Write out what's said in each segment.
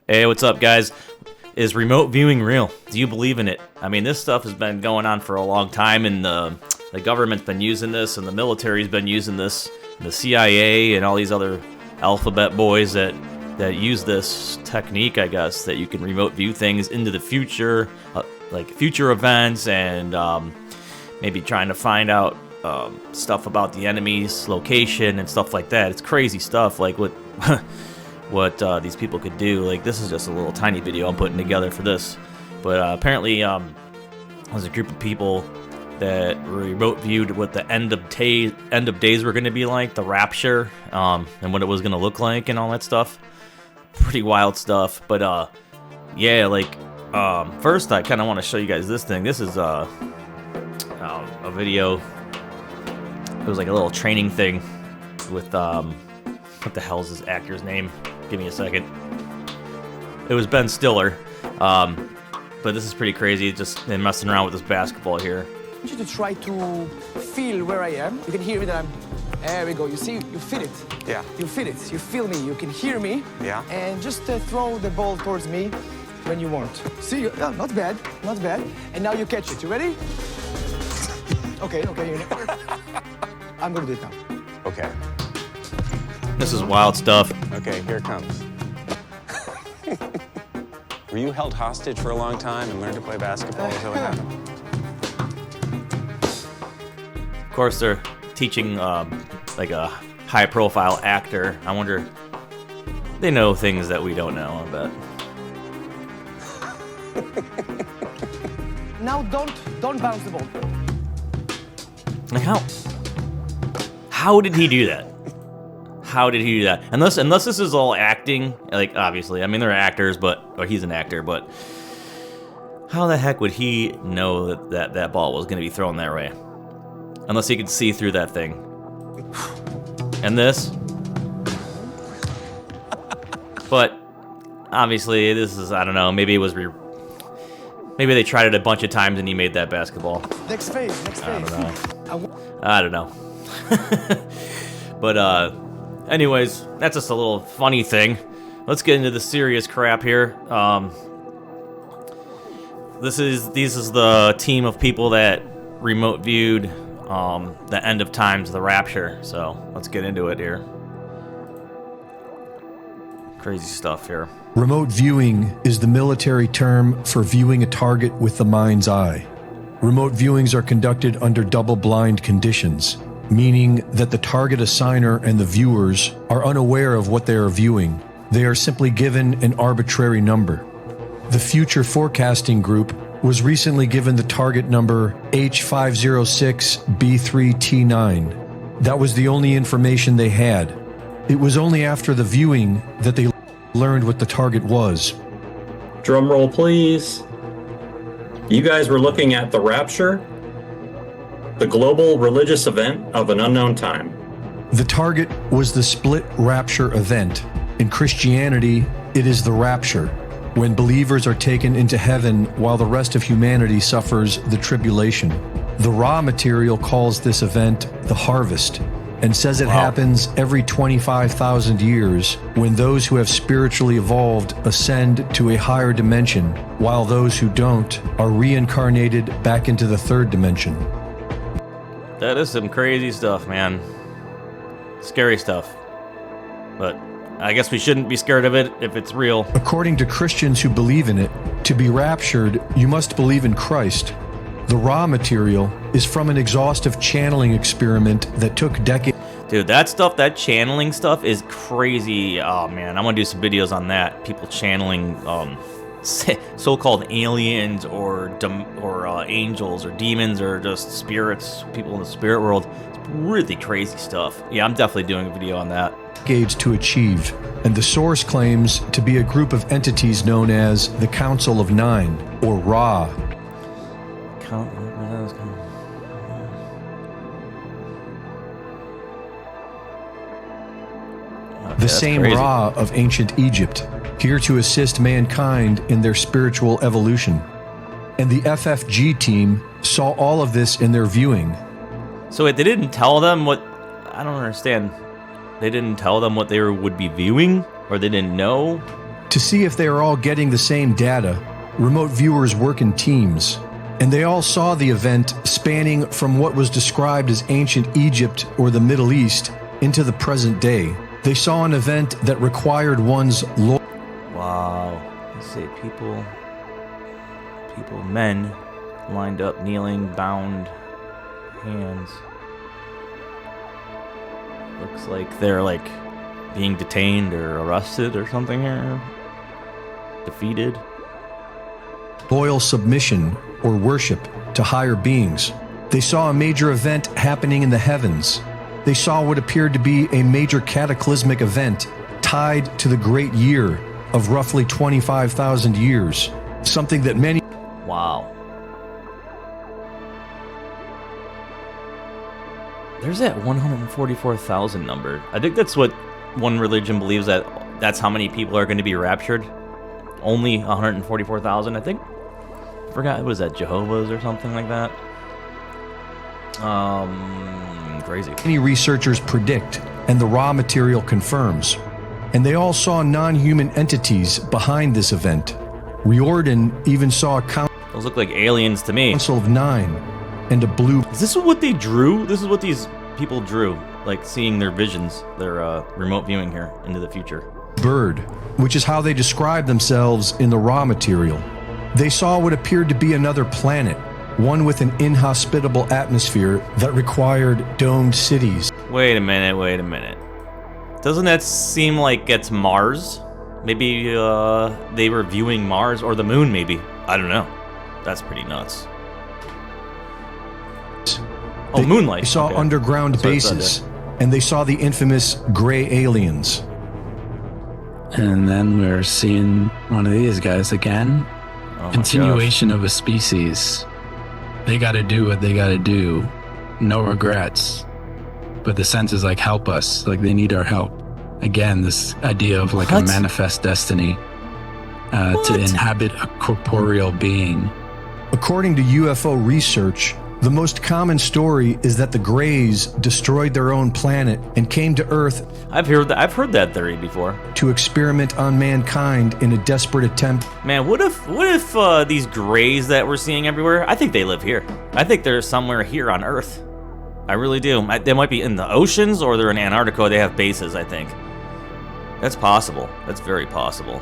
Hey, what's up, guys? Is remote viewing real? Do you believe in it? I mean, this stuff has been going on for a long time, and the government's been using this, and the military's been using this, and the CIA and all these other alphabet boys that use this technique, I guess, that you can remote view things into the future, like future events, and maybe trying to find out stuff about the enemy's location and stuff like that. It's crazy stuff, like what what these people could do. Like, this is just a little tiny video I'm putting together for this, but apparently there's a group of people that remote viewed what the end of days were going to be like, the Rapture, and what it was going to look like and all that stuff. Pretty wild stuff. But yeah, like first I kind of want to show you guys this thing. This is a video. It was like a little training thing with what the hell's this actor's name? Give me a second. It was Ben Stiller. But this is pretty crazy. Just messing around with this basketball here. I want you to try to feel where I am. You can hear me that I'm... There we go. You see, you feel it. Yeah. You feel it. You feel me. You can hear me. Yeah. And just throw the ball towards me when you want. See, yeah, not bad. Not bad. And now you catch it. You ready? Okay. I'm going to do it now. Okay. This is wild stuff. Okay, here it comes. Were you held hostage for a long time and learned to play basketball? Is that what happened? Of course, they're teaching like a high-profile actor. I wonder, they know things that we don't know, I bet. Now don't bounce the ball. Like, how did he do that? How did he do that? Unless this is all acting, like, obviously. I mean, they're actors, or he's an actor, but how the heck would he know that ball was going to be thrown that way? Unless he could see through that thing. And this. But obviously, this is, I don't know, maybe it was maybe they tried it a bunch of times and he made that basketball. Next phase. I don't know. But anyways, that's just a little funny thing. Let's get into the serious crap here. This is the team of people that remote viewed the end of times, the Rapture. So let's get into it here. Crazy stuff here. Remote viewing is the military term for viewing a target with the mind's eye. Remote viewings are conducted under double-blind conditions, meaning that the target assigner and the viewers are unaware of what they are viewing. They are simply given an arbitrary number. The Future Forecasting Group was recently given the target number H506B3T9. That was the only information they had. It was only after the viewing that they learned what the target was. Drum roll, please. You guys were looking at the Rapture, the global religious event of an unknown time. The target was the split rapture event. In Christianity, it is the rapture, when believers are taken into heaven while the rest of humanity suffers the tribulation. The raw material calls this event the harvest, and says it happens every 25,000 years when those who have spiritually evolved ascend to a higher dimension, while those who don't are reincarnated back into the third dimension. That is some crazy stuff, man. Scary stuff. But I guess we shouldn't be scared of it if it's real. According to Christians who believe in it, to be raptured, you must believe in Christ. The raw material is from an exhaustive channeling experiment that took decades. Dude, that stuff, that channeling stuff is crazy. Oh man, I'm gonna do some videos on that. People channeling so-called aliens or angels or demons or just spirits, people in the spirit world. It's really crazy stuff. Yeah, I'm definitely doing a video on that. Decades to achieve, and the source claims to be a group of entities known as the Council of Nine, or Ra. The same crazy. Ra of ancient Egypt, here to assist mankind in their spiritual evolution. And the FFG team saw all of this in their viewing. So they didn't tell them what... I don't understand. they didn't tell them what they would be viewing, or they didn't know. To see if they are all getting the same data, remote viewers work in teams, and they all saw the event spanning from what was described as ancient Egypt or the Middle East into the present day. They saw an event that required one's Wow. Let's say men lined up, kneeling, bound, hands. Looks like they're like being detained or arrested or something here. Defeated. loyal submission or worship to higher beings. They saw a major event happening in the heavens. They saw what appeared to be a major cataclysmic event tied to the great year of roughly 25,000 years, something that many... Wow. There's that 144,000 number. I think that's what one religion believes, that that's how many people are going to be raptured. Only 144,000, I think. I forgot, was that Jehovah's or something like that? Crazy. Many researchers predict, and the raw material confirms. And they all saw non-human entities behind this event. Riordan even saw a Those look like aliens to me. council of 9 and a blue... Is this what they drew? This is what these people drew, like seeing their visions, their remote viewing here into the future. bird, which is how they describe themselves in the raw material. They saw what appeared to be another planet, one with an inhospitable atmosphere that required domed cities. Wait a minute, wait a minute. Doesn't that seem like it's Mars? Maybe they were viewing Mars or the moon, maybe. I don't know. That's pretty nuts. Oh, moonlight. They saw Okay. underground That's what it said bases, and they saw the infamous gray aliens. And then we're seeing one of these guys again. Oh my Continuation of a species. They got to do what they got to do. No regrets. But the sense is like, help us. Like, they need our help. Again, this idea of like What? a manifest destiny to inhabit a corporeal being. According to UFO research, the most common story is that the Greys destroyed their own planet and came to Earth I've heard that theory before. to experiment on mankind in a desperate attempt. Man, what if these grays that we're seeing everywhere? I think they live here. I think they're somewhere here on Earth. I really do. They might be in the oceans, or they're in Antarctica. They have bases, I think. That's possible. That's very possible.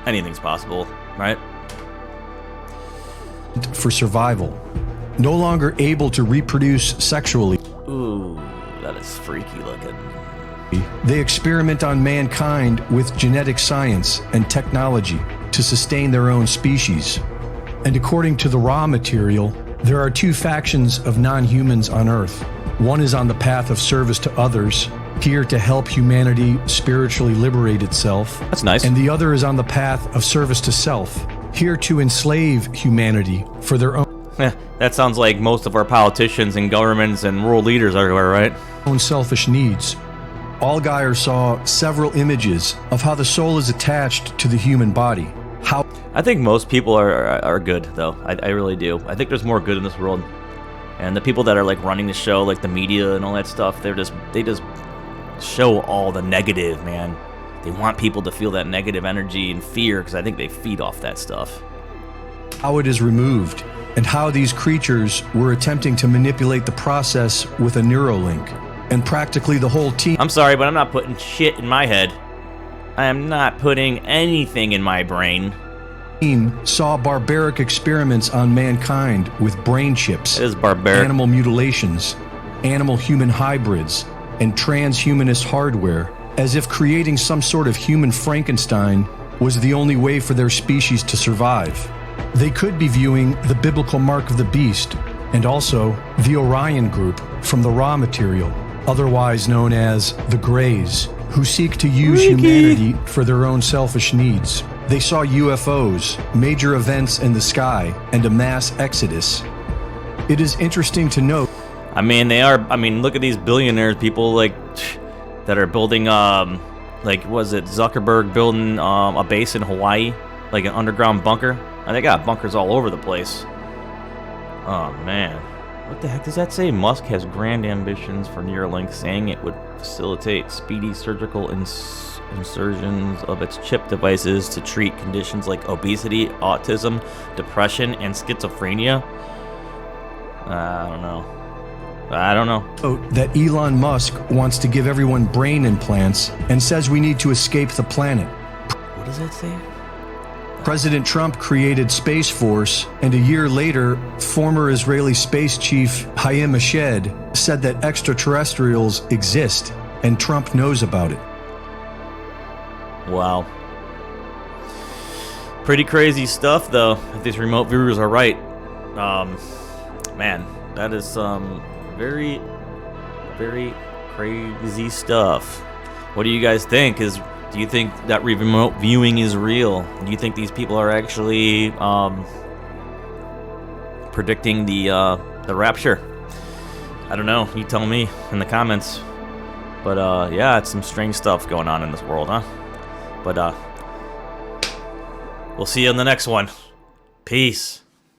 Anything's possible, right? For survival. No longer able to reproduce sexually, Ooh, that is freaky looking. they experiment on mankind with genetic science and technology to sustain their own species. And according to the raw material, there are two factions of non-humans on Earth. One is on the path of service to others, here to help humanity spiritually liberate itself. That's nice. And the other is on the path of service to self, here to enslave humanity for their That sounds like most of our politicians and governments and world leaders everywhere, right? own selfish needs. Allgaier saw several images of how the soul is attached to the human body. How I think most people are good, though. I really do. I think there's more good in this world. And the people that are like running the show, like the media and all that stuff, they just show all the negative, man. They want people to feel that negative energy and fear, because I think they feed off that stuff. it is removed, and how these creatures were attempting to manipulate the process with a Neuralink. And practically the whole I'm sorry, but I'm not putting shit in my head. I am not putting anything in my brain. team saw barbaric experiments on mankind with brain chips, It is barbaric. animal mutilations, animal-human hybrids, and transhumanist hardware, as if creating some sort of human Frankenstein was the only way for their species to survive. They could be viewing the biblical mark of the beast, and also the Orion group from the raw material, otherwise known as the Greys, who seek to use humanity for their own selfish needs. They saw UFO'S, major events in the sky, and a mass exodus. It is interesting to note I mean, look at these billionaires, people like that are building, like, was it Zuckerberg building a base in Hawaii, like an underground bunker? And they got bunkers all over the place. Oh man, What the heck does that say? Musk has grand ambitions for Neuralink, saying it would facilitate speedy surgical insertions of its chip devices to treat conditions like obesity, autism, depression, and schizophrenia. I don't know. That Elon Musk wants to give everyone brain implants and says we need to escape the planet. What does that say? President Trump created Space Force, and a year later, former Israeli space chief Hayim Eshed said that extraterrestrials exist, and Trump knows about it. Wow. Pretty crazy stuff, though, if these remote viewers are right. Man, that is some very, very crazy stuff. What do you guys think? Do you think that remote viewing is real? Do you think these people are actually predicting the rapture? I don't know. You tell me in the comments. But yeah, it's some strange stuff going on in this world, huh? But we'll see you in the next one. Peace.